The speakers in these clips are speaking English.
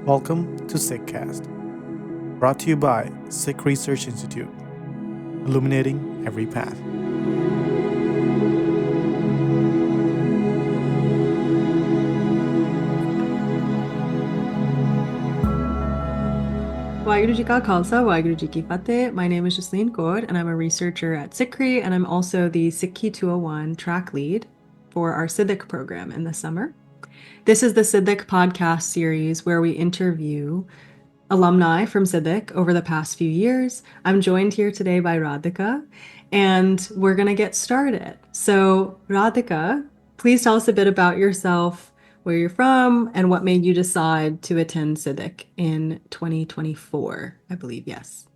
Welcome to SikhCast, brought to you by Sikh Research Institute, illuminating every path. Waheguru Ji Ka Khalsa, Waheguru Ji Ki Fateh. My name is Jasleen Kaur, and I'm a researcher at SikhRI, and I'm also the SikhRI 201 track lead for our Sidak program in the summer. This is the Sidak podcast series where we interview alumni from Sidak over the past few years. I'm joined here today by Radhika, and we're going to get started. So, Radhika, please tell us a bit about yourself, where you're from, and what made you decide to attend Sidak in 2024, I believe. Yes.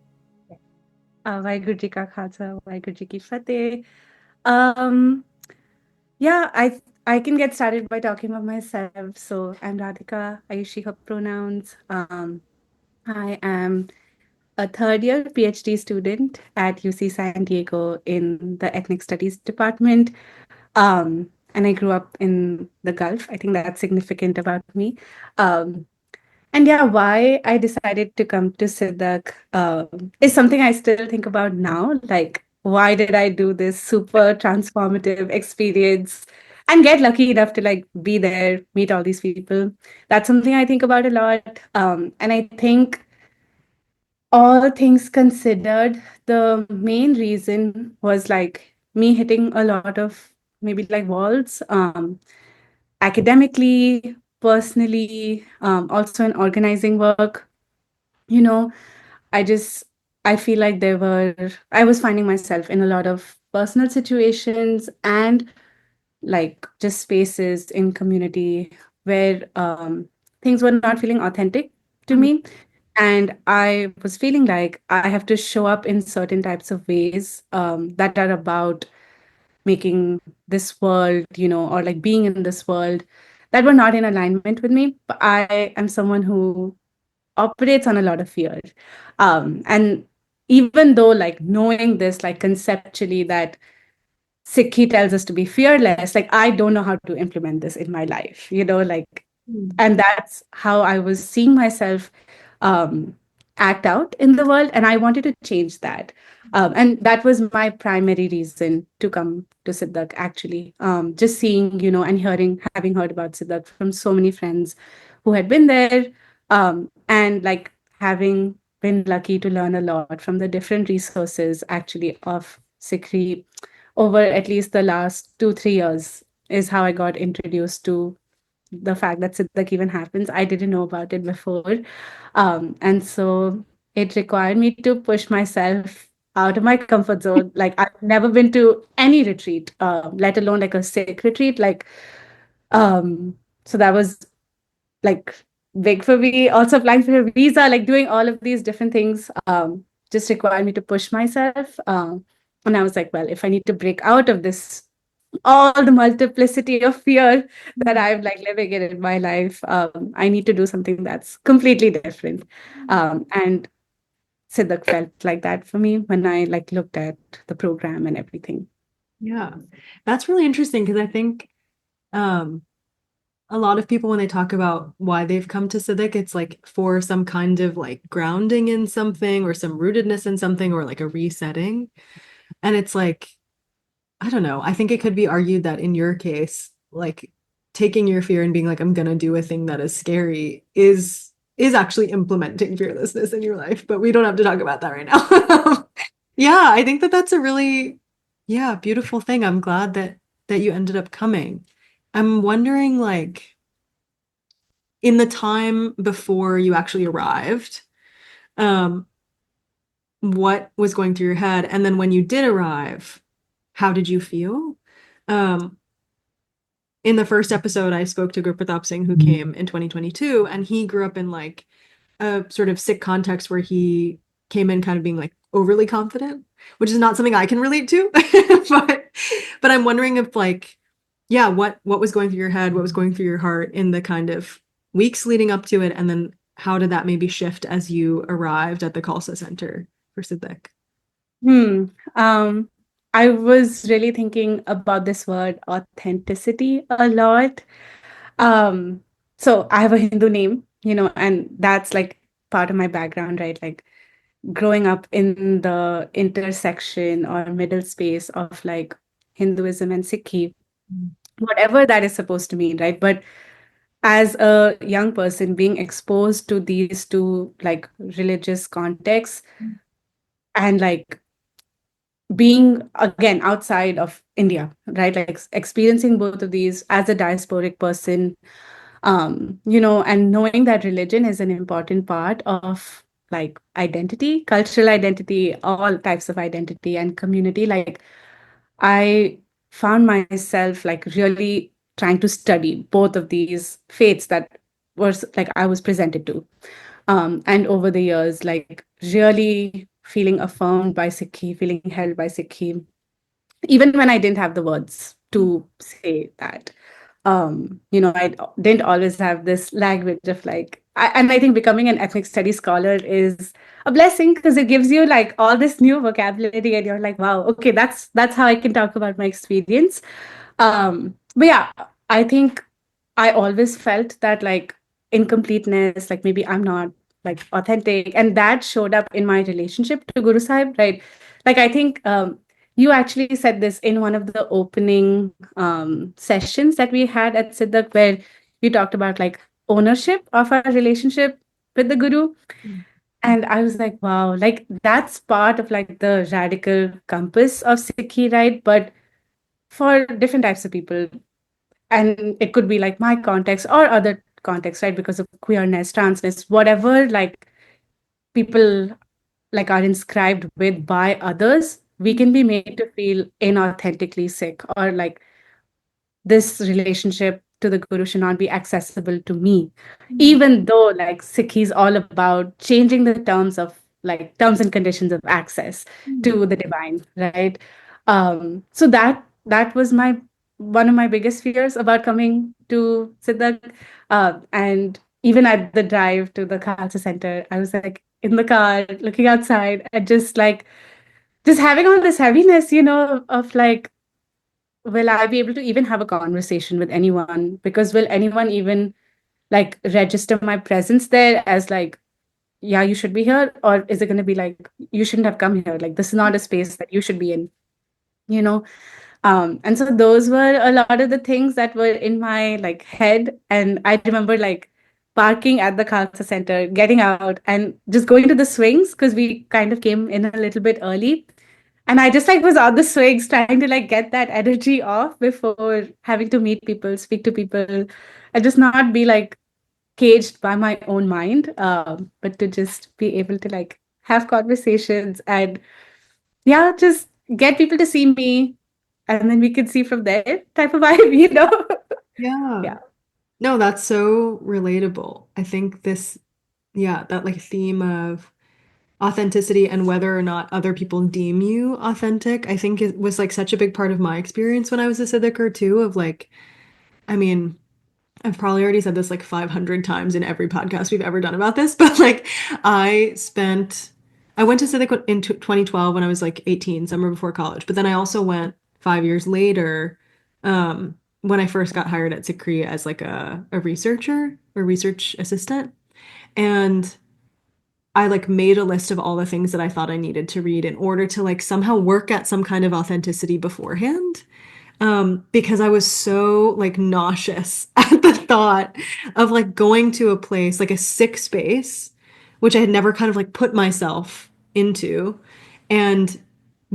Waheguru Ji Ka Khalsa, Waheguru Ji Ki Fateh. Um, yeah, I can get started by talking about myself. So I'm Radhika. I use she, her pronouns. I am a third year PhD student at UC San Diego in the Ethnic Studies department. And I grew up in the Gulf. I think that's significant about me. Um, and yeah, why I decided to come to Sidak is something I still think about now. Like, why did I do this super transformative experience and get lucky enough to like be there, meet all these people? That's something I think about a lot. And I think all things considered, the main reason was like me hitting a lot of maybe like walls, academically, personally, also in organizing work. You know, I just I feel like I was finding myself in a lot of personal situations and like just spaces in community where things were not feeling authentic to me. And I was feeling like I have to show up in certain types of ways that are about making this world, or like being in this world that were not in alignment with me. But I am someone who operates on a lot of fear. And even though, like, knowing this, like, conceptually, that Sikhi tells us to be fearless, like, I don't know how to implement this in my life, like, and that's how I was seeing myself um, act out in the world. And I wanted to change that. And that was my primary reason to come to Siddharth, actually. Just seeing, and having heard about Siddharth from so many friends who had been there, and like having been lucky to learn a lot from the different resources actually of SikhRI over at least the last 2-3 years is how I got introduced to the fact that Siddharth even happens. I didn't know about it before. And so it required me to push myself out of my comfort zone. Like, I've never been to any retreat, let alone like a Sikh retreat. So that was like big for me. Also applying for a visa, like doing all of these different things, just required me to push myself. And I was like, well, if I need to break out of this, all the multiplicity of fear that I'm like living in my life, I need to do something that's completely different. And Siddharth felt like that for me when I like looked at the program and everything. Yeah, that's really interesting because I think a lot of people, when they talk about why they've come to Sidak, it's like for some kind of like grounding in something or some rootedness in something or like a resetting. And it's like, I don't know. I think it could be argued that in your case, like taking your fear and being like, I'm gonna do a thing that is scary is actually implementing fearlessness in your life. But we don't have to talk about that right now. Yeah, I think that that's a really, yeah, beautiful thing. I'm glad that you ended up coming. I'm wondering, like, in the time before you actually arrived, um, what was going through your head? And then when you did arrive, how did you feel? Um, in the first episode, I spoke to Gurpratap Singh, who came in 2022, and he grew up in like a sort of Sikh context where he came in kind of being like overly confident, which is not something I can relate to. but I'm wondering if like, yeah, what was going through your head, what was going through your heart in the kind of weeks leading up to it, and then how did that maybe shift as you arrived at the Khalsa Center for Sidak? Hmm. Um, I was really thinking about this word authenticity a lot. Um, so I have a Hindu name, and that's like part of my background, right? Like growing up in the intersection or middle space of like Hinduism and Sikhi, whatever that is supposed to mean, right? But as a young person being exposed to these two like religious contexts and like being again outside of India, right? Like experiencing both of these as a diasporic person, and knowing that religion is an important part of like identity, cultural identity, all types of identity and community. Like I found myself like really trying to study both of these faiths that was like I was presented to. And over the years, like really feeling affirmed by Sikhi, feeling held by Sikhi, even when I didn't have the words to say that. I didn't always have this language of like, and I think becoming an ethnic studies scholar is a blessing because it gives you like all this new vocabulary, and you're like, wow, okay, that's how I can talk about my experience. But yeah, I think I always felt that like incompleteness, like maybe I'm not like authentic, and that showed up in my relationship to Guru Sahib, right? Like I think you actually said this in one of the opening sessions that we had at Sidak, where you talked about like ownership of our relationship with the Guru. And I was like, wow, like that's part of like the radical compass of Sikhi, right? But for different types of people, and it could be like my context or other context, right? Because of queerness, transness, whatever like people like are inscribed with by others, we can be made to feel inauthentically Sikh, or like this relationship to the Guru should not be accessible to me, even though like Sikhi is all about changing the terms of like terms and conditions of access to the divine, right? So that was my one of my biggest fears about coming to Siddharth. And even at the drive to the Khalsa Center, I was like in the car looking outside and just having all this heaviness, of like, will I be able to even have a conversation with anyone? Because will anyone even like register my presence there as like, yeah, you should be here? Or is it going to be like, you shouldn't have come here? Like, this is not a space that you should be in, you know? And so those were a lot of the things that were in my like head. And I remember like parking at the Khalsa Center, getting out and just going to the swings because we kind of came in a little bit early. And I just like was on the swings trying to like get that energy off before having to meet people, speak to people, and just not be like caged by my own mind, but to just be able to like have conversations and yeah, just get people to see me, and then we can see from there type of vibe, Yeah. Yeah. No, that's so relatable. I think that like theme of authenticity and whether or not other people deem you authentic, I think it was like such a big part of my experience when I was a Siddhiker too, of like, I mean, I've probably already said this like 500 times in every podcast we've ever done about this, but like I went to Sidik in 2012 when I was like 18, summer before college. But then I also went 5 years later when I first got hired at SikhRI as like a researcher or research assistant. And I like made a list of all the things that I thought I needed to read in order to like somehow work at some kind of authenticity beforehand. Because I was so like nauseous at the thought of like going to a place like a sick space, which I had never kind of like put myself into, and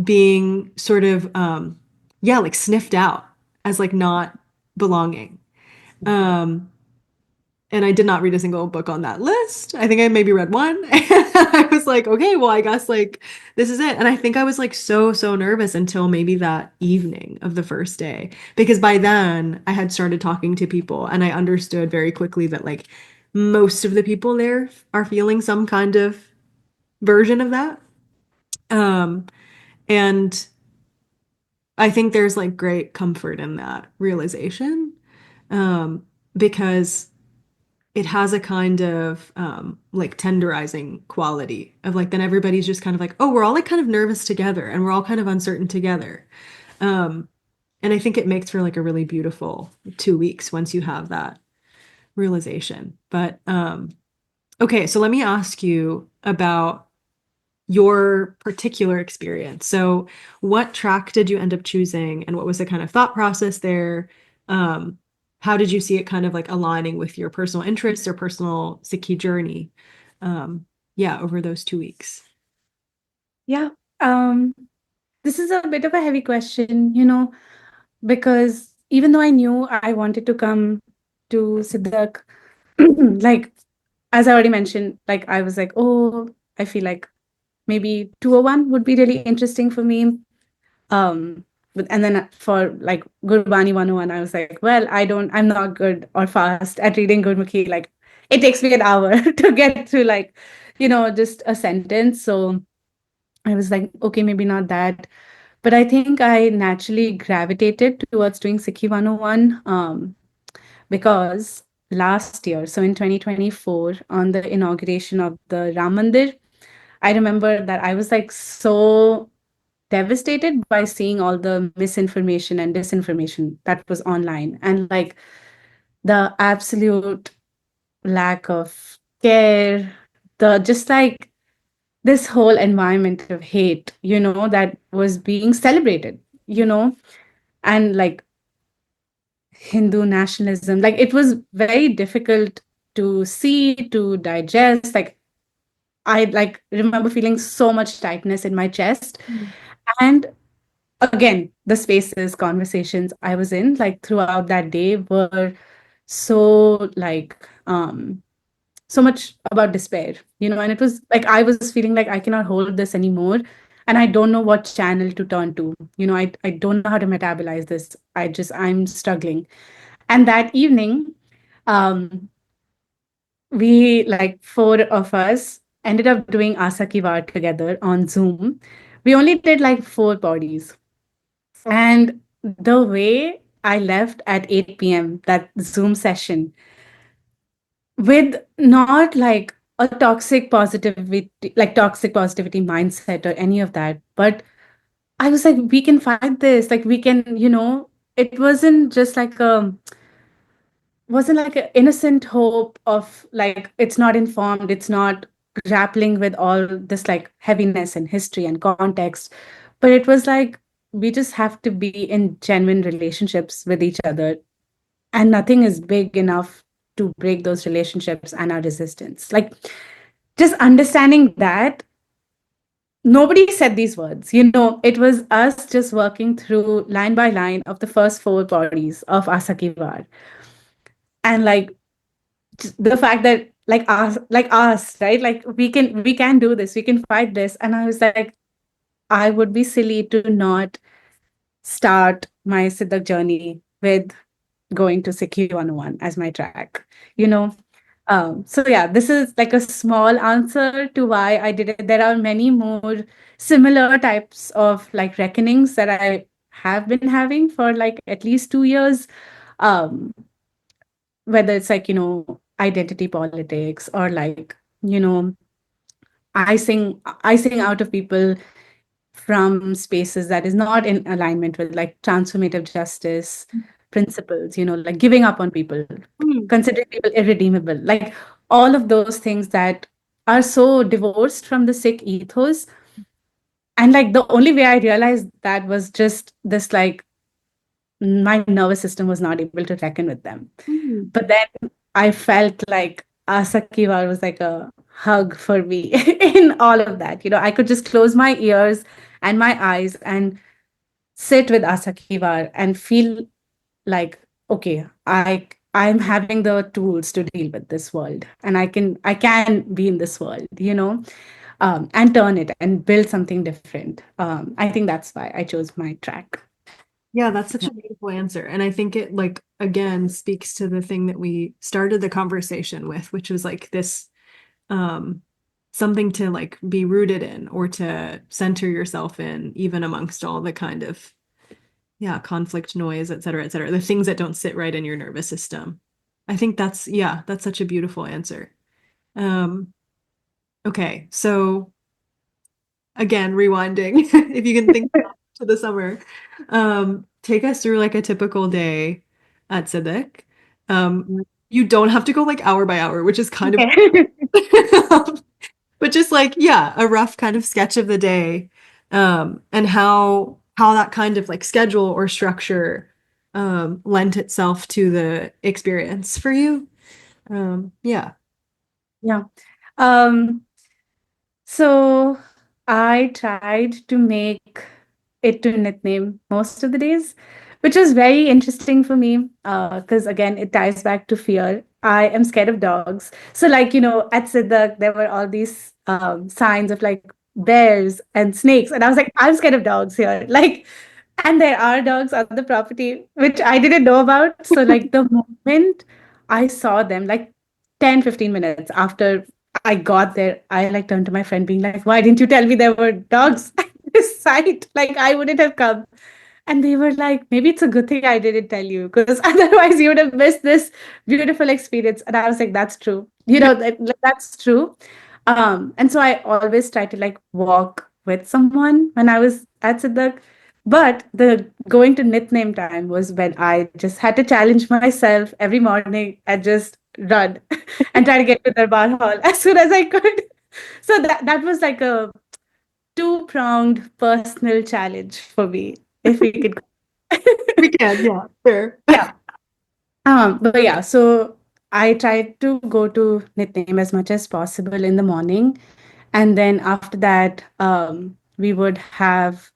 being sort of like sniffed out as like not belonging. Um, and I did not read a single book on that list. I think I maybe read one. And I was like, okay, well, I guess like this is it. And I think I was like so nervous until maybe that evening of the first day. Because by then I had started talking to people and I understood very quickly that like most of the people there are feeling some kind of version of that. And I think there's like great comfort in that realization. Because it has a kind of like tenderizing quality of like then everybody's just kind of like, oh, we're all like kind of nervous together and we're all kind of uncertain together. And I think it makes for like a really beautiful 2 weeks once you have that realization. But Okay, so let me ask you about your particular experience. So, what track did you end up choosing, and what was the kind of thought process there? Um, how did you see it kind of like aligning with your personal interests or personal SikhRI journey? Yeah, over those 2 weeks. Yeah. Um, this is a bit of a heavy question, because even though I knew I wanted to come to Sidak, like as I already mentioned, like I was like, oh, I feel like maybe 201 would be really interesting for me. And then for like Gurbani 101, I was like, well, I'm not good or fast at reading Gurmukhi. Like it takes me an hour to get through like, just a sentence. So I was like, okay, maybe not that. But I think I naturally gravitated towards doing Sikhi 101 because last year, so in 2024, on the inauguration of the Ram Mandir, I remember that I was like so devastated by seeing all the misinformation and disinformation that was online and like the absolute lack of care, the just like this whole environment of hate, that was being celebrated, and like Hindu nationalism. Like it was very difficult to see, to digest. Like I like remember feeling so much tightness in my chest. Mm. And again, the spaces, conversations I was in, like throughout that day were so like so much about despair, and it was like I was feeling like I cannot hold this anymore. And I don't know what channel to turn to. I don't know how to metabolize this. I'm struggling. And that evening, um, we like four of us ended up doing Asakivar together on Zoom. We only did like four bodies. And the way I left at 8 p.m., that Zoom session, with not like a toxic positivity mindset or any of that, but I was like, we can fight this. Like we can, it wasn't like an innocent hope of like it's not informed, it's not grappling with all this like heaviness and history and context, but it was like we just have to be in genuine relationships with each other, and nothing is big enough to break those relationships and our resistance. Like just understanding that nobody said these words, it was us just working through line by line of the first four bodies of Asakivar. And like the fact that like us, right, like we can do this, we can fight this. And I was like, I would be silly to not start my Siddhak journey with going to Sikhi 101 as my track, you know so yeah, this is like a small answer to why I did it. There are many more similar types of like reckonings that I have been having for like at least 2 years, um whether it's like identity politics or like you know icing out of people from spaces that is not in alignment with like transformative justice principles, like giving up on people, Mm. considering people irredeemable, like all of those things that are so divorced from the Sikh ethos. And like the only way I realized that was just this, like my nervous system was not able to reckon with them. Mm. But then I felt like Asakivar was like a hug for me in all of that. I could just close my ears and my eyes and sit with Asakivar and feel like, okay, I'm having the tools to deal with this world, and I can be in this world, and turn it and build something different. I think that's why I chose my track. Yeah, that's such Yeah. a beautiful answer. And I think it like again speaks to the thing that we started the conversation with, which was like this um something to like be rooted in or to center yourself in, even amongst all the kind of conflict noise, et cetera, et cetera, the things that don't sit right in your nervous system. I think that's such a beautiful answer. Um, okay, so again, rewinding, if you can think back to the summer, take us through like a typical day at Sidak. Um, you don't have to go like hour by hour, which is kind of Okay. But just like, yeah, a rough kind of sketch of the day, and how that kind of like schedule or structure lent itself to the experience for you. Yeah. Yeah. Um, so I tried to make it to nickname most of the days, which was very interesting for me because again, it ties back to fear. I am scared of dogs. So, like, at Sidak, there were all these signs of like bears and snakes. And I was like, I'm scared of dogs here. Like, and there are dogs on the property, which I didn't know about. So, like, the moment I saw them, like 10, 15 minutes after I got there, I like turned to my friend, being like, why didn't you tell me there were dogs at this site? Like, I wouldn't have come. And they were like, maybe it's a good thing I didn't tell you because otherwise you would have missed this beautiful experience. And I was like, that's true. That's true. And so I always try to like walk with someone when I was at Siddharth. But the going to nickname time was when I just had to challenge myself every morning and just run and try to get to the bar hall as soon as I could. So that was like a two-pronged personal challenge for me, if we could. We can, yeah, sure. Yeah. But yeah, so I tried to go to nickname as much as possible in the morning. And then after that, we would have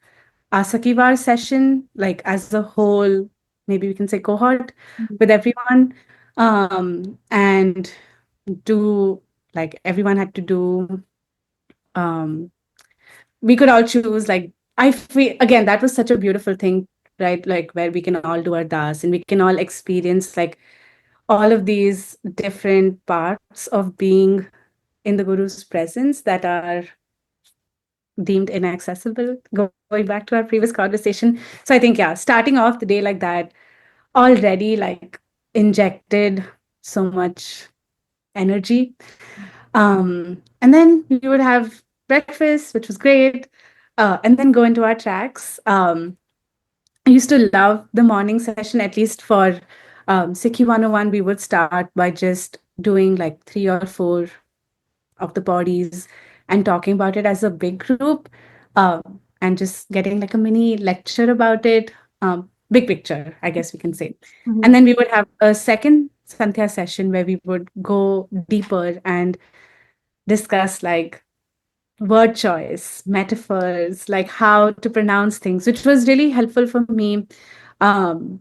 a Sakivar session, like as a whole, maybe we can say cohort with everyone. And do like everyone had to do um we could all choose like I feel again that was such a beautiful thing, right? Like where we can all do our das and we can all experience like all of these different parts of being in the Guru's presence that are deemed inaccessible, going back to our previous conversation. So I think, yeah, starting off the day like that already like injected so much energy. And then we would have breakfast, which was great, and then go into our tracks. I used to love the morning session, at least for SikhRI 101. We would start by just doing like 3 or 4 of the bodies and talking about it as a big group, and just getting like a mini lecture about it. Big picture, I guess we can say. Mhm. And then we would have a second Santhya session where we would go deeper and discuss like word choice, metaphors, like how to pronounce things, which was really helpful for me um,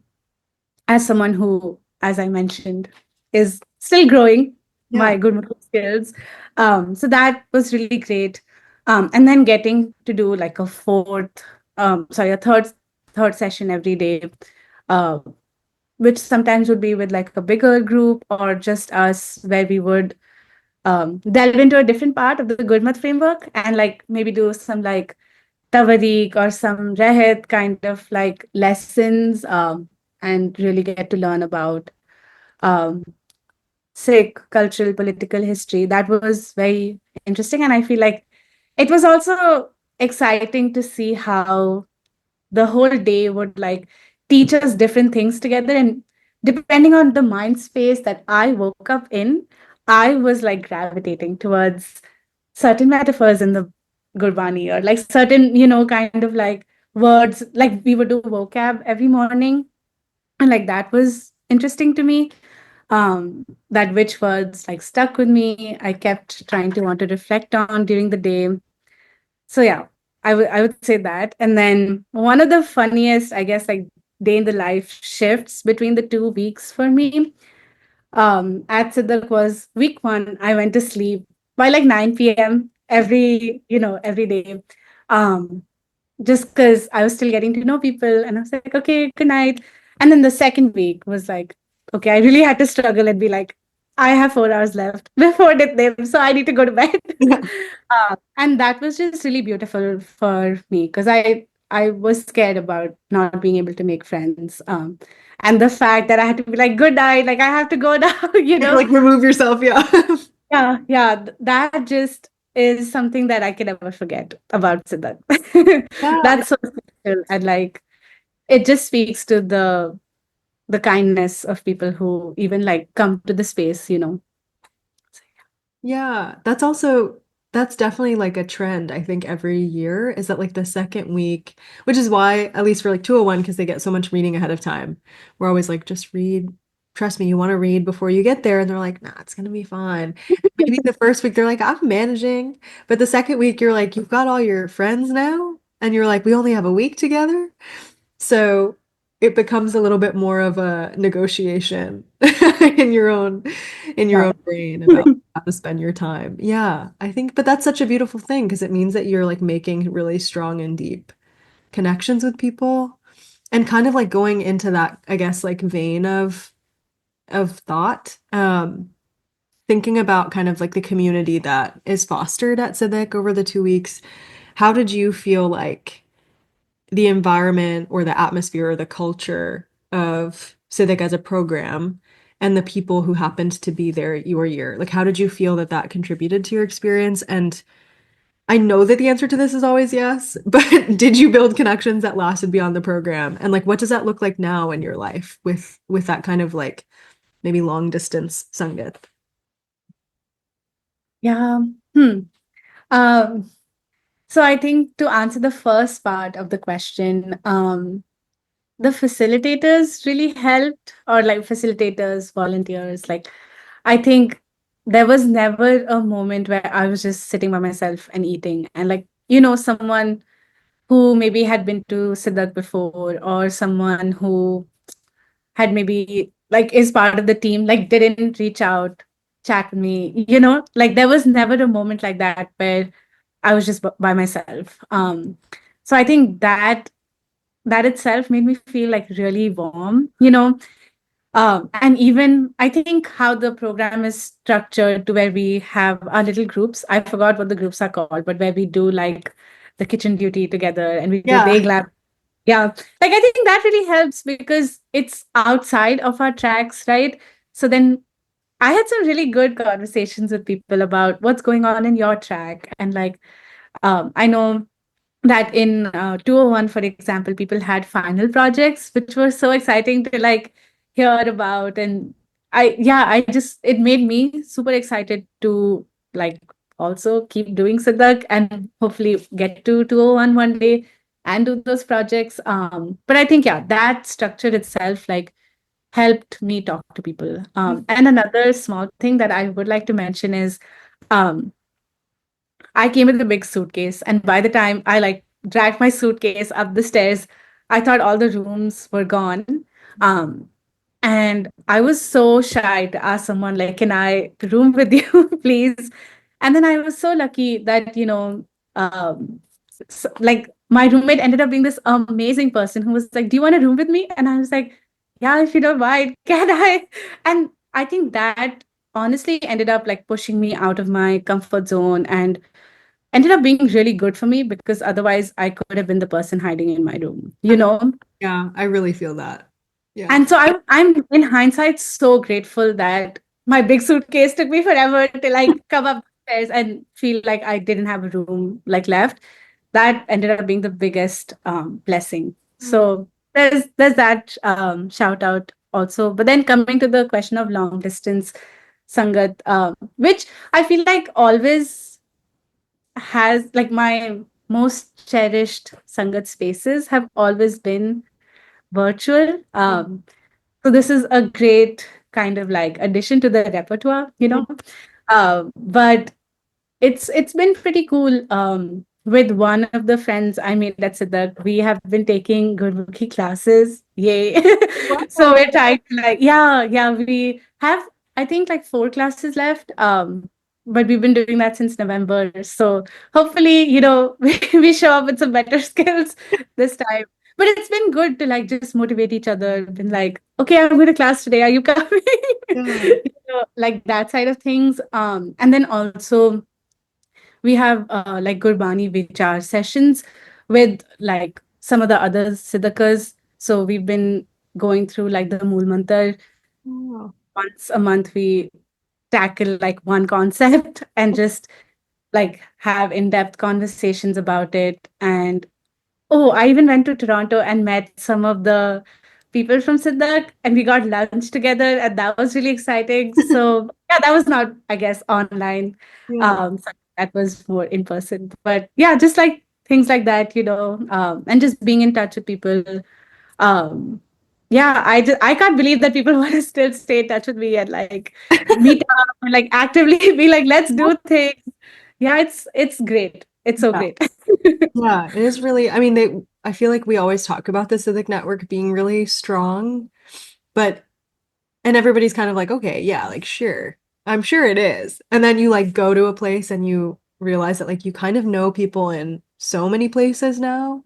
as someone who, as I mentioned, is still growing Yeah. my Gurmukhi skills. So that was really great. And then getting to do like a third session every day, uh, which sometimes would be with like a bigger group or just us, where we would delve into a different part of the Gurmat framework and like maybe do some like Tavarik or some Rehet kind of like lessons, and really get to learn about um, Sikh cultural political history. That was very interesting. And I feel like it was also exciting to see how the whole day would like teach us different things together. And depending on the mind space that I woke up in, I was like gravitating towards certain metaphors in the Gurbani or like certain, kind of like words. Like we would do vocab every morning. And like that was interesting to me. That which words like stuck with me. I kept trying to want to reflect on during the day. So yeah, I would say that. And then one of the funniest, I guess, like day in the life shifts between the 2 weeks for me. At Siddharth was week 1. I went to sleep by like 9 p.m. every day. Um, just because I was still getting to know people, and I was like, okay, good night. And then the second week was like, okay, I really had to struggle and be like, I have 4 hours left before them, so I need to go to bed. Yeah. And that was just really beautiful for me because I was scared about not being able to make friends. And the fact that I had to be like, good night, like I have to go now, Like remove yourself, yeah. Yeah, that just is something that I can never forget about Siddharth. Yeah. That's so special, and like it just speaks to the kindness of people who even like come to the space. So, Yeah, that's definitely like a trend, I think, every year is that like the second week, which is why, at least for like 201, because they get so much reading ahead of time, we're always like, just read. Trust me, you want to read before you get there. And they're like, nah, it's gonna be fine. Maybe the first week they're like, I'm managing. But the second week you're like, you've got all your friends now, and you're like, we only have a week together. So it becomes a little bit more of a negotiation in your own brain about how to spend your time. Yeah, I think, but that's such a beautiful thing because it means that you're like making really strong and deep connections with people and kind of like going into that, I guess, like vein of thought. Thinking about kind of like the community that is fostered at Civic over the 2 weeks. How did you feel like the environment or the atmosphere or the culture of Sidak as a program and the people who happened to be there your year? Like, how did you feel that that contributed to your experience? And I know that the answer to this is always yes, but did you build connections that lasted beyond the program? And like, what does that look like now in your life with that kind of like maybe long distance Sangat? Yeah. Hmm. Um, so I think to answer the first part of the question, the facilitators really helped, or like facilitators, volunteers. Like, I think there was never a moment where I was just sitting by myself and eating. And like, someone who maybe had been to Siddharth before, or someone who had maybe like is part of the team, like didn't reach out, chat with me, like there was never a moment like that where I was just by myself. So I think that itself made me feel like really warm, and even I think how the program is structured to where we have our little groups. I forgot what the groups are called, but where we do like the kitchen duty together and we do Yeah. big lab. Yeah. Like I think that really helps because it's outside of our tracks, right? So then I had some really good conversations with people about what's going on in your track. And like, I know that in 201, for example, people had final projects, which were so exciting to like hear about. And I just, it made me super excited to like also keep doing Siddharth and hopefully get to 201 one day and do those projects. But I think, yeah, that structure itself, like, helped me talk to people. And another small thing that I would like to mention is, um, I came with a big suitcase, and by the time I like dragged my suitcase up the stairs, I thought all the rooms were gone. Um, and I was so shy to ask someone like, "Can I room with you, please?" And then I was so lucky that like my roommate ended up being this amazing person who was like, "Do you want to room with me?" And I was like, "Yeah, if you don't mind, can I?" And I think that honestly ended up like pushing me out of my comfort zone and ended up being really good for me because otherwise I could have been the person hiding in my room, you know? Yeah, I really feel that. Yeah. And so I'm in hindsight so grateful that my big suitcase took me forever to like come up the stairs and feel like I didn't have a room like left. That ended up being the biggest blessing. So there's that shout out also. But then coming to the question of long distance Sangat, which I feel like always has like my most cherished Sangat spaces have always been virtual. So this is a great kind of like addition to the repertoire. But it's been pretty cool. With one of the friends I made at Sidak, we have been taking Gurmukhi classes. Yay! So Wow. we're trying to like, yeah, we have I think like 4 classes left. But we've been doing that since November. So hopefully, we show up with some better skills this time. But it's been good to like just motivate each other. Been like, okay, I'm going to class today. Are you coming? Yeah. Like that side of things. And then also we have like Gurbani Vichar sessions with like some of the other Siddakas. So we've been going through like the Mool Mantar. Wow. Once a month, we tackle like one concept and just like have in-depth conversations about it. And oh, I even went to Toronto and met some of the people from Sidak, and we got lunch together, and that was really exciting. So yeah, that was not, I guess, online. Yeah. So that was more in person. But yeah, just like things like that, and just being in touch with people. Um, yeah, I can't believe that people want to still stay in touch with me and like meet up and like actively be like, let's do things. Yeah, it's great. It's so Yeah. great. Yeah, it is really, I mean, I feel like we always talk about the Civic Network being really strong, but, and everybody's kind of like, okay, yeah, like, sure, I'm sure it is. And then you like go to a place and you realize that like you kind of know people in so many places now.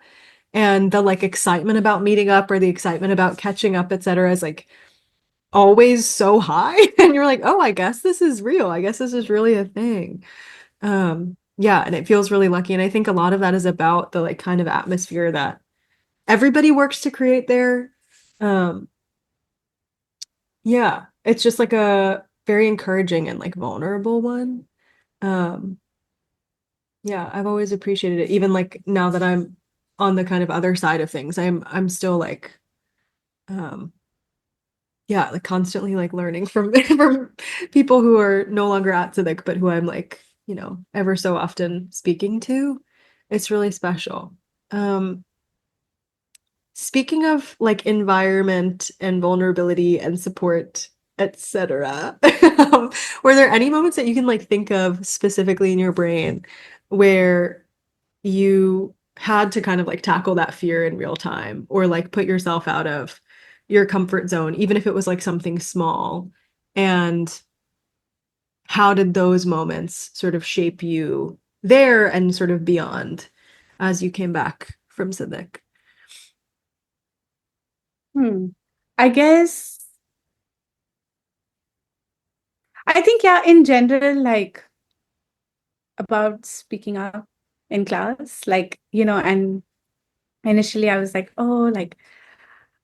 And the like excitement about meeting up or the excitement about catching up, et cetera, is like always so high. And you're like, oh, I guess this is real. I guess this is really a thing. Yeah, and it feels really lucky. And I think a lot of that is about the like kind of atmosphere that everybody works to create there. Um, yeah, it's just like a very encouraging and like vulnerable one. Um, yeah, I've always appreciated it. Even like now that I'm on the kind of other side of things, I'm still like um yeah, like constantly like learning from from people who are no longer at Civic, but who I'm like, ever so often speaking to. It's really special. Um, Speaking of like environment and vulnerability and support, etc., were there any moments that you can like think of specifically in your brain where you had to kind of like tackle that fear in real time or like put yourself out of your comfort zone, even if it was like something small? And how did those moments sort of shape you there and sort of beyond as you came back from Civic? Hmm. I guess I think yeah, in general, like about speaking up in class, like, and initially I was like, oh, like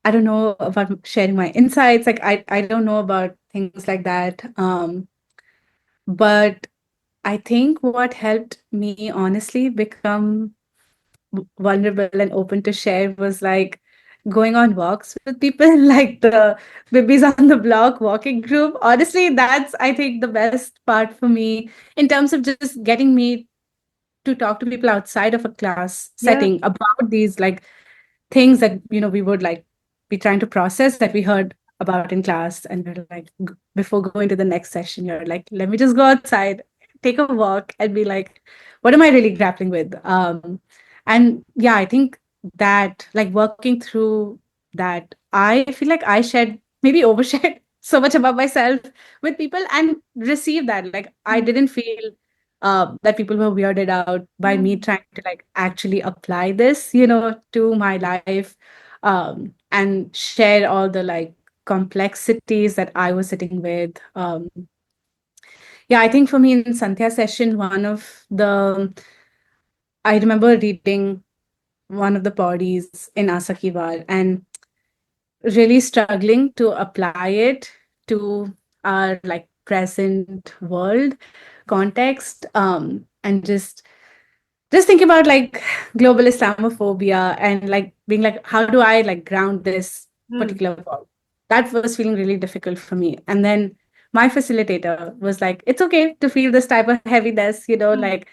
I don't know about sharing my insights. Like I don't know about things like that. But I think what helped me honestly become vulnerable and open to share was like going on walks with people, like the babies on the block walking group. Honestly, that's I think the best part for me in terms of just getting me to talk to people outside of a class Yeah. setting about these like things that we would like be trying to process that we heard about in class, and we're like before going to the next session you're like, let me just go outside, take a walk, and be like, what am I really grappling with? And yeah, I think that like working through that, I feel like I shared, maybe overshared so much about myself with people and received that like I didn't feel that people were weirded out by me Mm. trying to like actually apply this, to my life, and share all the like complexities that I was sitting with. Yeah, I think for me in Sandhya session, I remember reading one of the bodies in Asakivar and really struggling to apply it to our like present world context, and just think about like global Islamophobia and like being like, how do I like ground this Mm. particular world? That was feeling really difficult for me. And then my facilitator was like, it's okay to feel this type of heaviness, Mm. like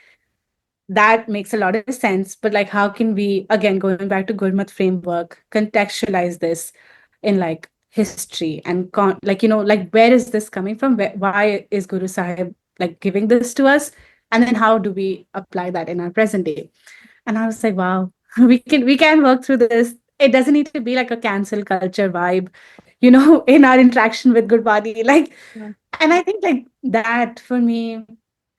that makes a lot of sense. But like, how can we, again, going back to Gurmat framework, contextualize this in like history and like, like where is this coming from? Why is Guru Sahib like giving this to us? And then how do we apply that in our present day? And I was like, wow, we can work through this. It doesn't need to be like a cancel culture vibe, in our interaction with Gurbani. Like, Yeah. and I think like that for me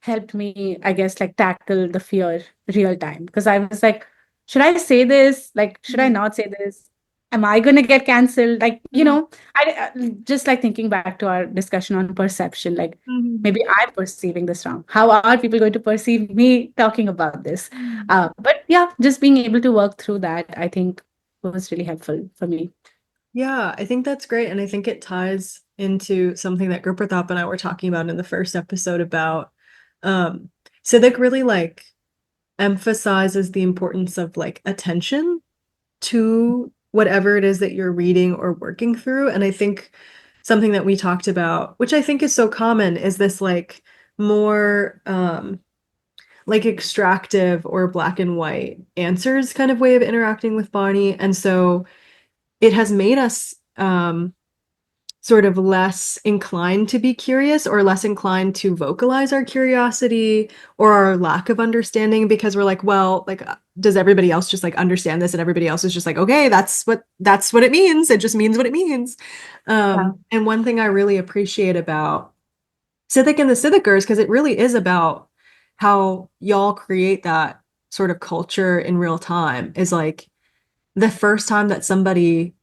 helped me, I guess, like tackle the fear real time. Because I was like, should I say this? Like, should I Mm. not say this? Am I gonna get canceled? Like, Mm. I just like thinking back to our discussion on perception, like Mm. maybe I'm perceiving this wrong. How are people going to perceive me talking about this? Mm. But yeah, just being able to work through that, I think was really helpful for me. Yeah, I think that's great. And I think it ties into something that Gurpratap and I were talking about in the first episode about um Siddhik really like emphasizes the importance of like attention to whatever it is that you're reading or working through. And I think something that we talked about, which I think is so common, is this like more like extractive or black and white answers kind of way of interacting with body. And so it has made us sort of less inclined to be curious or less inclined to vocalize our curiosity or our lack of understanding, because we're like, well, like, does everybody else just like understand this? And everybody else is just like, okay, that's what it means. It just means what it means. And one thing I really appreciate about Sidak and the Sidakers, because it really is about how y'all create that sort of culture in real time, is like the first time that somebody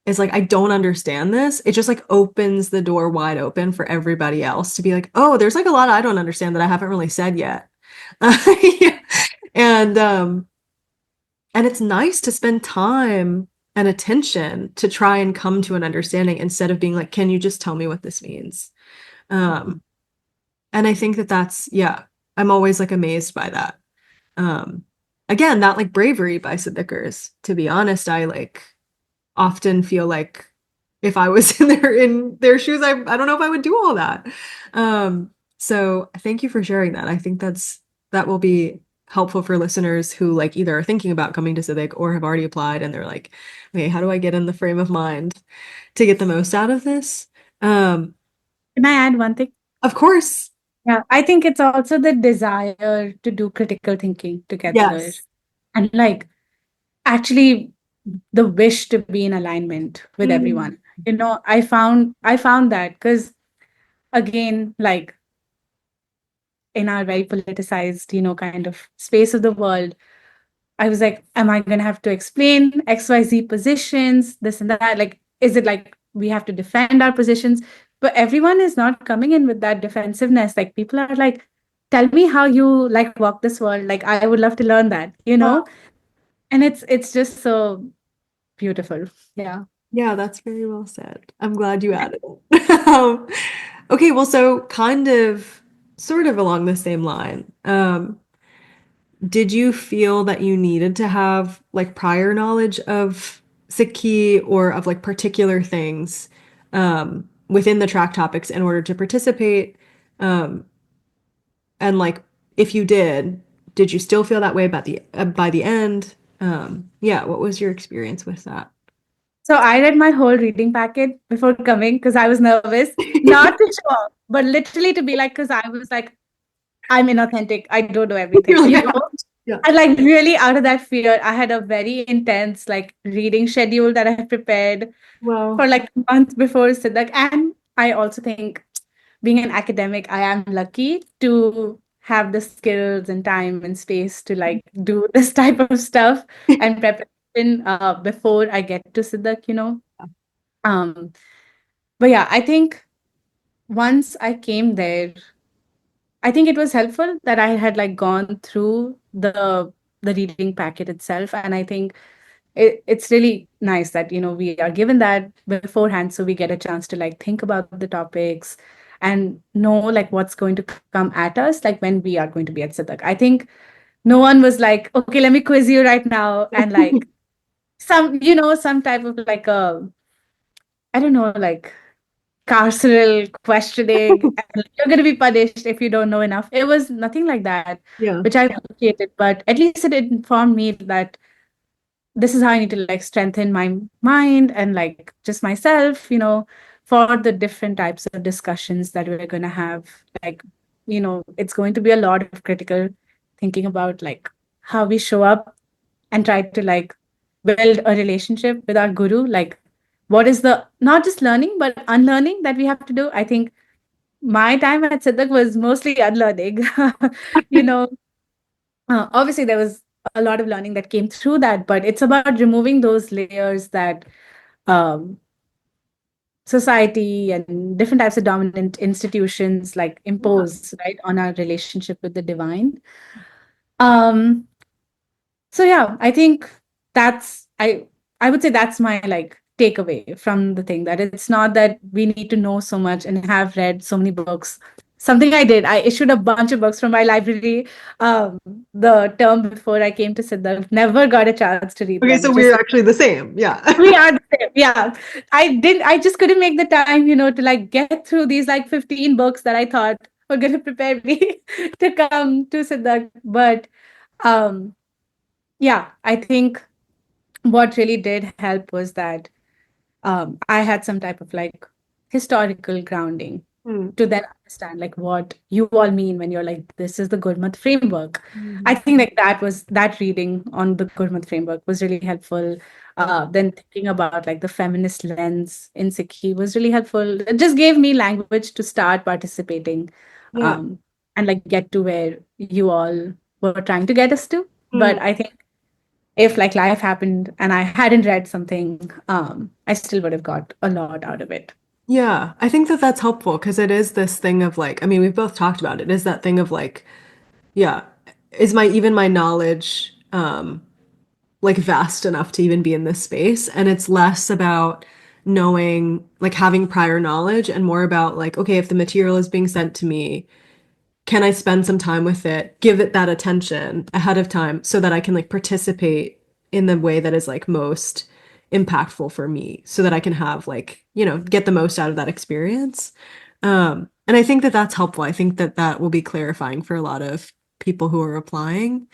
is like, I don't understand this, it just like opens the door wide open for everybody else to be like, oh, there's like a lot I don't understand that I haven't really said yet. And it's nice to spend time and attention to try and come to an understanding instead of being like, can you just tell me what this means? And I think that that's, yeah, I'm always like amazed by that. Again, that like bravery by Siddiqers, to be honest, I like often feel like if I was in their shoes, I don't know if I would do all that. So thank you for sharing that. I think that will be helpful for listeners who like either are thinking about coming to Civic or have already applied and they're like, okay, how do I get in the frame of mind to get the most out of this? Can I add one thing? Of course. Yeah, I think it's also the desire to do critical thinking together. Yes. And like actually the wish to be in alignment with everyone. You know, I found that because again, like in our very politicized, you know, kind of space of the world, I was like, am I going to have to explain XYZ positions, this and that? Like, is it like we have to defend our positions? But everyone is not coming in with that defensiveness. Like, people are like, tell me how you like walk this world. Like, I would love to learn that, you know? And it's just so beautiful. Yeah. Yeah, that's very well said. I'm glad you added it. Okay, well, so kind of, sort of along the same line, did you feel that you needed to have like prior knowledge of SikhRI or of like particular things within the track topics in order to participate? And like, if you did you still feel that way about the by the end? Yeah, what was your experience with that? So I read my whole reading packet before coming because I was nervous, not to show up, but literally to be like, because I was like, I'm inauthentic. I don't know everything, you know? Yeah. And like really out of that fear, I had a very intense like reading schedule that I had prepared Wow. for like months before Sidak. And I also think being an academic, I am lucky to have the skills and time and space to like do this type of stuff and preparation before I get to Sidak, you know. Um, but yeah, I think once I came there, I think it was helpful that I had like gone through the reading packet itself, and I think it's really nice that you know we are given that beforehand, so we get a chance to like think about the topics and know like what's going to come at us, like when we are going to be at Sidak. I think no one was like, okay, let me quiz you right now, and like some you know some type of like a I don't know like carceral questioning and you're going to be punished if you don't know enough. It was nothing like that, Yeah. which I appreciated, but at least it informed me that this is how I need to like strengthen my mind and like just myself, you know, for the different types of discussions that we're going to have. Like, you know, it's going to be a lot of critical thinking about like how we show up and try to like build a relationship with our guru. Like, what is the not just learning but unlearning that we have to do? I think my time at Siddharth was mostly unlearning. You know, obviously there was a lot of learning that came through that, but it's about removing those layers that um, society and different types of dominant institutions like impose right on our relationship with the divine. Um, so yeah, I think that's I would say that's my like takeaway from the thing, that it's not that we need to know so much and have read so many books something I did. I issued a bunch of books from my library um, the term before I came to Siddharth. Never got a chance to read Okay, them. so we're actually the same. Yeah. We are the same. Yeah. I just couldn't make the time, to like get through these like 15 books that I thought were going to prepare me to come to Siddharth. But um, yeah, I think what really did help was that I had some type of like historical grounding Mm. to then understand like what you all mean when you're like, this is the Gurmat framework. I Mhm. think like that reading on the Gurmat framework was really helpful. Then thinking about like the feminist lens in Sikhi was really helpful. It just gave me language to start participating Yeah. um, and like get to where you all were trying to get us to. Mm. But I think if like life happened and I hadn't read something, I still would have got a lot out of it. Yeah, I think that that's helpful because it is this thing of like, I mean, we've both talked about it, is that thing of like, yeah, is my knowledge like vast enough to even be in this space? And it's less about knowing, like having prior knowledge and more about like, okay, if the material is being sent to me, can I spend some time with it, give it that attention ahead of time so that I can like participate in the way that is like most impactful for me so that I can have like, get the most out of that experience. And I think that that's helpful. I think that that will be clarifying for a lot of people who are applying.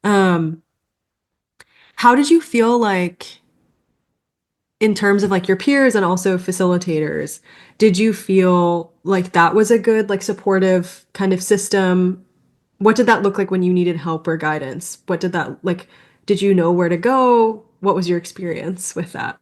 Um, how did you feel like in terms of like your peers and also facilitators, did you feel like that was a good, like supportive kind of system? What did that look like when you needed help or guidance? What did that like? Did you know where to go? What was your experience with that?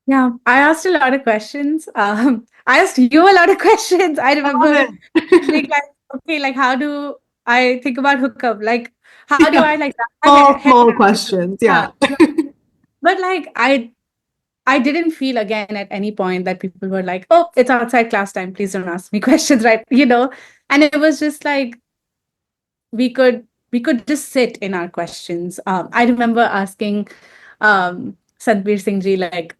Yeah, I asked a lot of questions. I asked you a lot of questions. I I love remember being it. like, okay, like how do I think about hookup? Like, how do Yeah. I like wrap my head Small around it? questions. Yeah, Yeah. but like I didn't feel again at any point that people were like, oh, it's outside class time. Please don't ask me questions, right? And it was just like we could just sit in our questions. I remember asking Sanbir Singh ji like,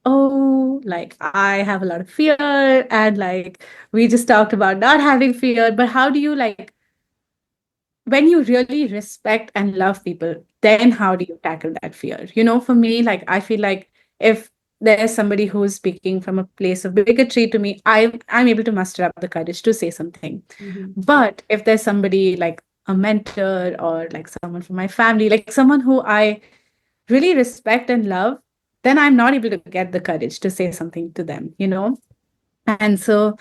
oh, like I have a lot of fear, and like we just talked about not having fear, but how do you like when you really respect and love people, then how do you tackle that fear? For me, like I feel like if there's somebody who's speaking from a place of bigotry to me, I'm able to muster up the courage to say something. Mhm. But if there's somebody like a mentor or like someone from my family, like someone who I really respect and love, then I'm not able to get the courage to say something to them. And so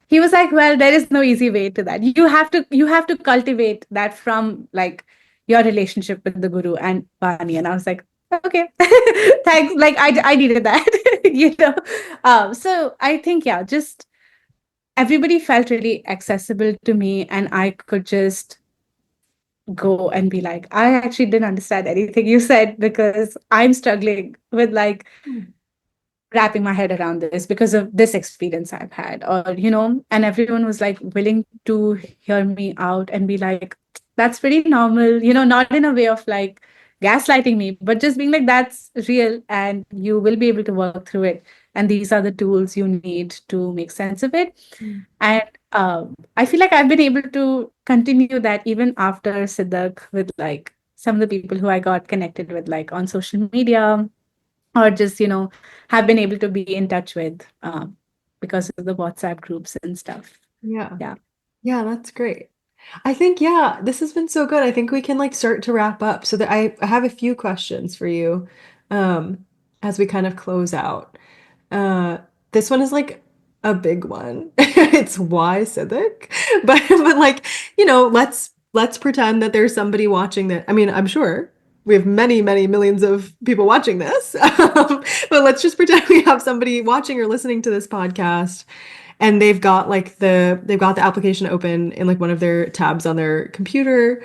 he was like, well, there is no easy way to that. You have to cultivate that from like your relationship with the guru and Bani. And I was like, okay, thanks. Like I needed that, so I think, yeah, just everybody felt really accessible to me, and I could just go and be like, I actually didn't understand anything you said because I'm struggling with like wrapping my head around this because of this experience I've had, and everyone was like willing to hear me out and be like, that's pretty normal, not in a way of like gaslighting me, but just being like, that's real and you will be able to work through it. And these are the tools you need to make sense of it. Mm. And I feel like I've been able to continue that even after Sidak with like some of the people who I got connected with, like on social media, or just have been able to be in touch with because of the WhatsApp groups and stuff. Yeah. Yeah. Yeah, that's great. I think, yeah, this has been so good. I think we can like start to wrap up so that I have a few questions for you as we kind of close out. Uh, this one is like a big one. It's why Civic? But like, let's pretend that there's somebody watching that. I mean, I'm sure we have many, many millions of people watching this. But let's just pretend we have somebody watching or listening to this podcast and they've got the application open in like one of their tabs on their computer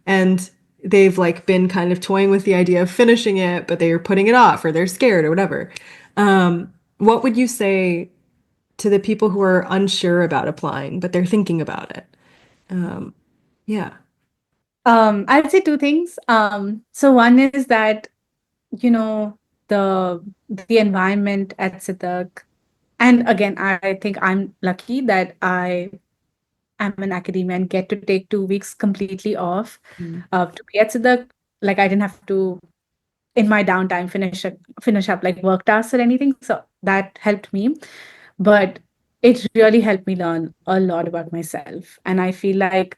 and they've like been kind of toying with the idea of finishing it, but they're putting it off or they're scared or whatever. What would you say to the people who are unsure about applying, but they're thinking about it? Yeah. I'd say two things. So one is that, you know, the environment at Sitak, and again, I think I'm lucky that I am in academia and get to take 2 weeks completely off Mm. to be at Sidak. Like I didn't have to in my downtime finish up like work tasks or anything. So that helped me. But it really helped me learn a lot about myself. And I feel like,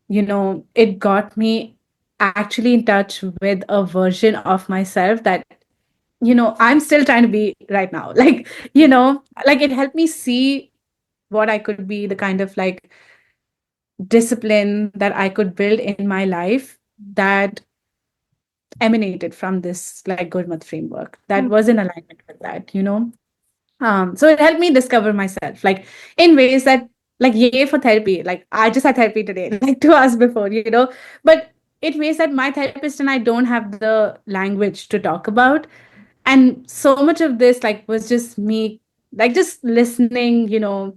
it got me actually in touch with a version of myself that, I'm still trying to be right now. Like, like it helped me see what I could be, the kind of like discipline that I could build in my life that emanated from this like Gurmat framework that was in alignment with that. So it helped me discover myself, like in ways that, like, yay for therapy. Like I just had therapy today, like 2 hours before. But it ways that my therapist and I don't have the language to talk about. And so much of this, like, was just me, like, just listening, to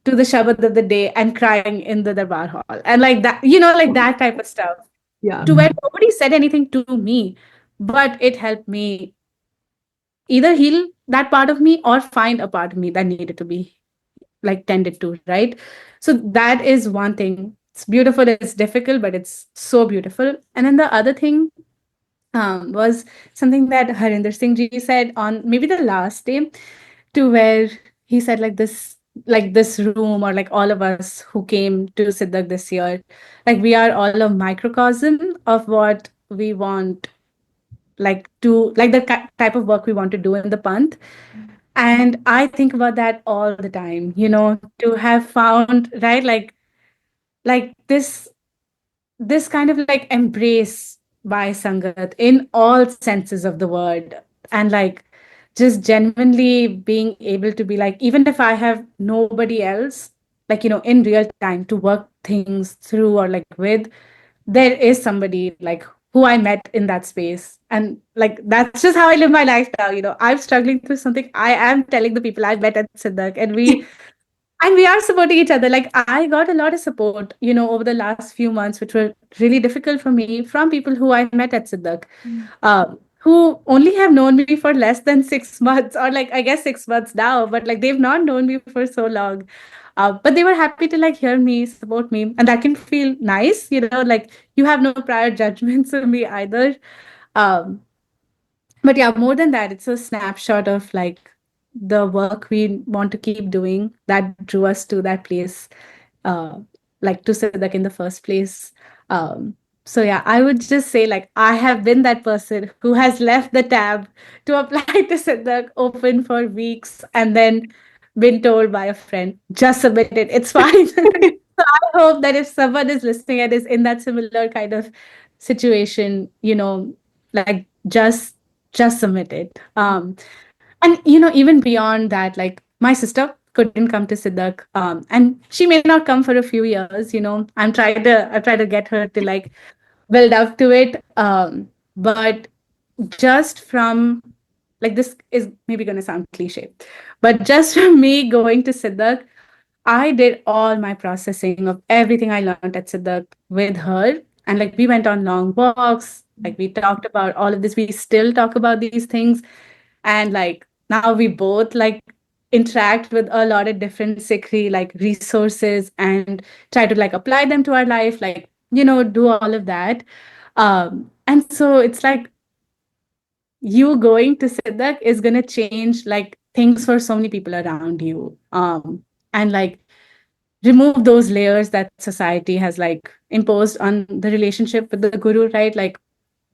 the Shabad of the day and crying in the Darbar hall. And like that, like that type of stuff. Yeah. To where nobody said anything to me, but it helped me either heal that part of me or find a part of me that needed to be like tended to, right? So that is one thing. It's beautiful, it's difficult, but it's so beautiful. And then the other thing was something that Harinder Singh ji said on maybe the last day, to where he said like this room, or like all of us who came to Siddharth this year, like we are all a microcosm of what we want, like to like the type of work we want to do in the Panth. And I think about that all the time, to have found, right, like this kind of like embrace by Sangat in all senses of the word. And like just genuinely being able to be like, even if I have nobody else, like, in real time to work things through or like with, there is somebody like who I met in that space. And like that's just how I live my life now. I'm struggling through something. I am telling the people I met at Siddharth, and we are supporting each other. Like I got a lot of support, over the last few months, which were really difficult for me, from people who I met at Siddharth, who only have known me for less than 6 months, or like I guess 6 months now, but like they've not known me for so long. But they were happy to like hear me, support me, and that can feel nice, like you have no prior judgments of me either. Um, but yeah, more than that, it's a snapshot of like the work we want to keep doing that drew us to that place, uh, like to Sidak in the first place. So yeah, I would just say like I have been that person who has left the tab to apply to Sidak open for weeks and then been told by a friend, just submit it, it's fine. So I hope that if someone is listening and is in that similar kind of situation, like just submit it. And even beyond that, like my sister couldn't come to Sidak, and she may not come for a few years. I try to get her to like build up to it. But just from, like, this is maybe going to sound cliche, but just from me going to Sidak, I did all my processing of everything I learned at Siddharth with her. And like we went on long walks, like we talked about all of this. We still talk about these things. And like now we both like interact with a lot of different SikhRI like resources and try to like apply them to our life, like, do all of that. And so it's like you going to Siddharth is gonna change like things for so many people around you. And like remove those layers that society has like imposed on the relationship with the guru, right? Like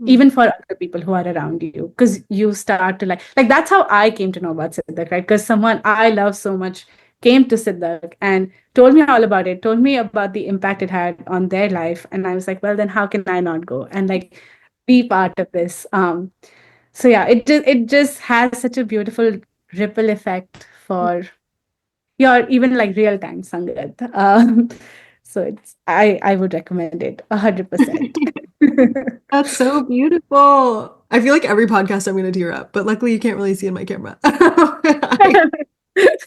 even for other people who are around you, because you start to like that's how I came to know about Siddharth, right? Because someone I love so much came to Siddharth and told me all about it, told me about the impact it had on their life, and I was like, well, then how can I not go and like be part of this? So yeah, it just has such a beautiful ripple effect for your even like real time Sangat. So I would recommend it 100%. That's so beautiful. I feel like every podcast I'm going to tear up, but luckily you can't really see in my camera.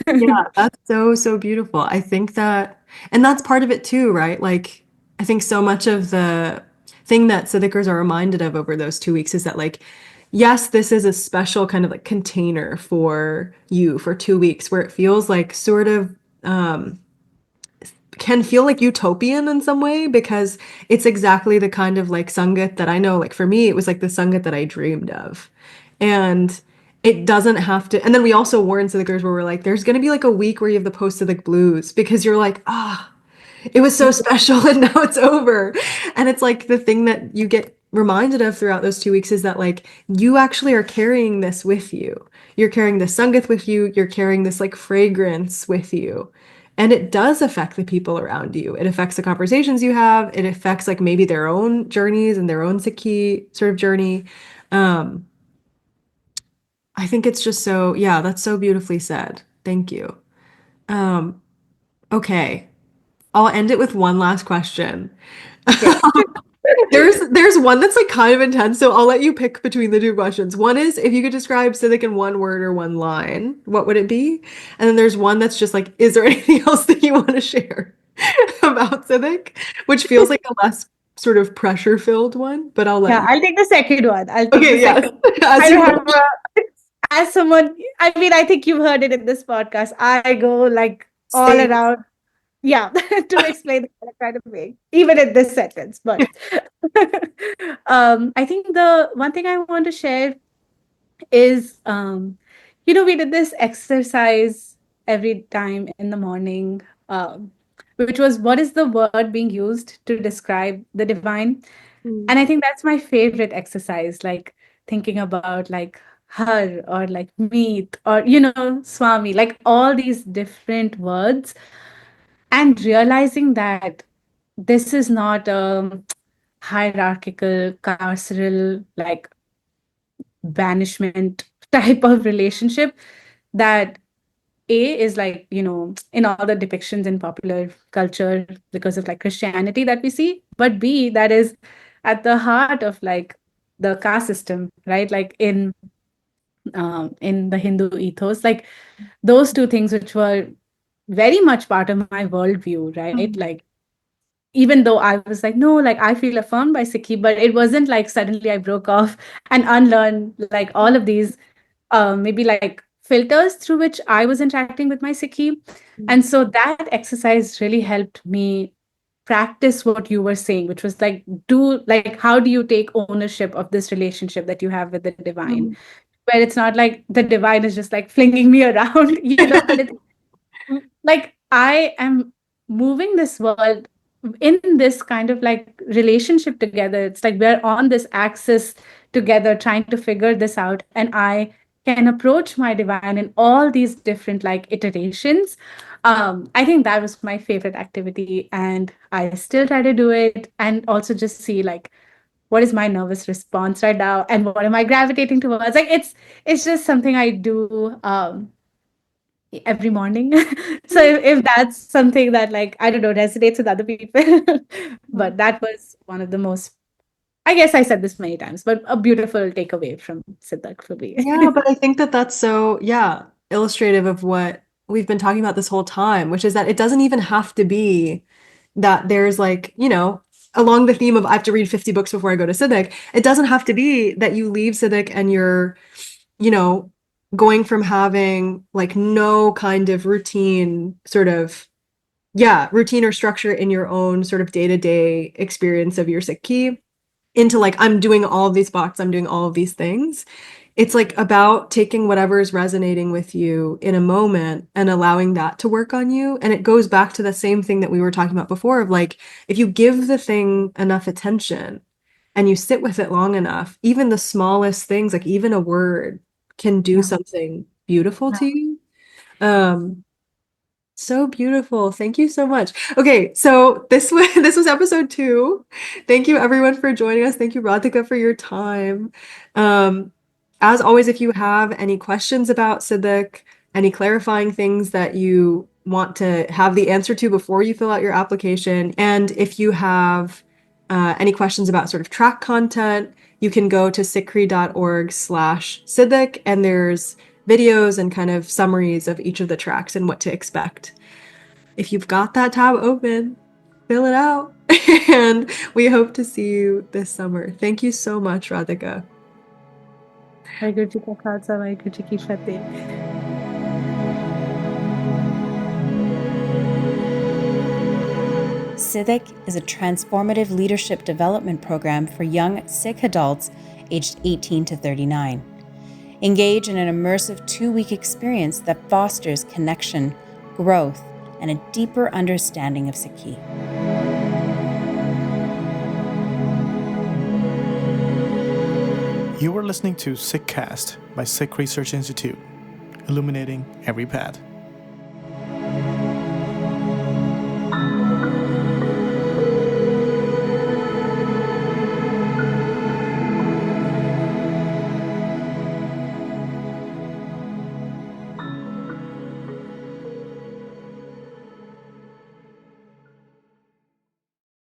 Yeah, that's so, so beautiful. I think that, and that's part of it too, right? Like, I think so much of the thing that Siddhikars are reminded of over those 2 weeks is that, like, yes, this is a special kind of like container for you for 2 weeks where it feels like sort of can feel like utopian in some way because it's exactly the kind of like Sangat that I know. Like for me, it was like the Sangat that I dreamed of. And it doesn't have to. And then we also warn Siddhikars where we're like, there's going to be like a week where you have the post-Siddhik blues because you're like, it was so special and now it's over. And it's like the thing that you get reminded of throughout those 2 weeks is that like you actually are carrying this with you. You're carrying the Sangat with you, you're carrying this like fragrance with you. And it does affect the people around you. It affects the conversations you have. It affects like maybe their own journeys and their own SikhRI sort of journey. Um, I think it's just so, yeah, that's so beautifully said. Thank you. Um, okay. I'll end it with one last question. Okay. There's one that's like kind of intense, so I'll let you pick between the two questions. One is if you could describe Siddhik in one word or one line, what would it be? And then there's one that's just like, is there anything else that you want to share about Siddhik? Which feels like a less sort of pressure-filled one, but I'll let Yeah, you. I'll take the second one. I'll take Okay, the yes. second. As I you don't have as someone, I mean, I think you've heard it in this podcast. I go like all say. around, yeah, to explain the kind of way, even in this sentence. But I think the one thing I want to share is, we did this exercise every time in the morning, which was what is the word being used to describe the divine? And I think that's my favorite exercise, like thinking about like her or like meet or, Swami, like all these different words and realizing that this is not a hierarchical, carceral, like banishment type of relationship that is like, in all the depictions in popular culture because of like Christianity that we see, but B, that is at the heart of like the caste system, right? Like in the Hindu ethos, like those two things which were very much part of my worldview, right? Like even though I was like, no, like I feel affirmed by Sikhi, but it wasn't like suddenly I broke off and unlearned like all of these maybe like filters through which I was interacting with my Sikhi. And so that exercise really helped me practice what you were saying, which was like, how do you take ownership of this relationship that you have with the divine? Where it's not like the divine is just like flinging me around, but it's like I am moving this world in this kind of like relationship together. It's like we're on this axis together trying to figure this out, and I can approach my divine in all these different like iterations. I think that was my favorite activity, and I still try to do it, and also just see like what is my nervous response right now and what am I gravitating towards. Like it's just something I do every morning. So if that's something that like I don't know resonates with other people, but that was one of the most, I guess I said this many times, but a beautiful takeaway from Siddharth for me. Yeah, but I think that that's so, yeah, illustrative of what we've been talking about this whole time, which is that it doesn't even have to be that there's like, along the theme of I have to read 50 books before I go to Sidik, it doesn't have to be that you leave Sidik and you're, you know, going from having like no kind of routine sort of, yeah, routine or structure in your own sort of day-to-day experience of your Sikhi into like, I'm doing all of these bhakts, I'm doing all of these things. It's like about taking whatever is resonating with you in a moment and allowing that to work on you. And it goes back to the same thing that we were talking about before of like, if you give the thing enough attention and you sit with it long enough, even the smallest things, like even a word, can do something beautiful to you. So beautiful. Thank you so much. Okay, so this was episode 2. Thank you everyone for joining us. Thank you, Radhika, for your time. As always, if you have any questions about Siddhik, any clarifying things that you want to have the answer to before you fill out your application, and if you have any questions about sort of track content, you can go to sikhri.org/Siddhik, and there's videos and kind of summaries of each of the tracks and what to expect. If you've got that tab open, fill it out. And we hope to see you this summer. Thank you so much, Radhika. Waheguru Ji Ka Khalsa, Waheguru Ji Ki Fateh. Sidak is a transformative leadership development program for young Sikh adults aged 18 to 39. Engage in an immersive 2-week experience that fosters connection, growth, and a deeper understanding of SikhRI. You are listening to SikhCast by Sikh Research Institute, illuminating every path.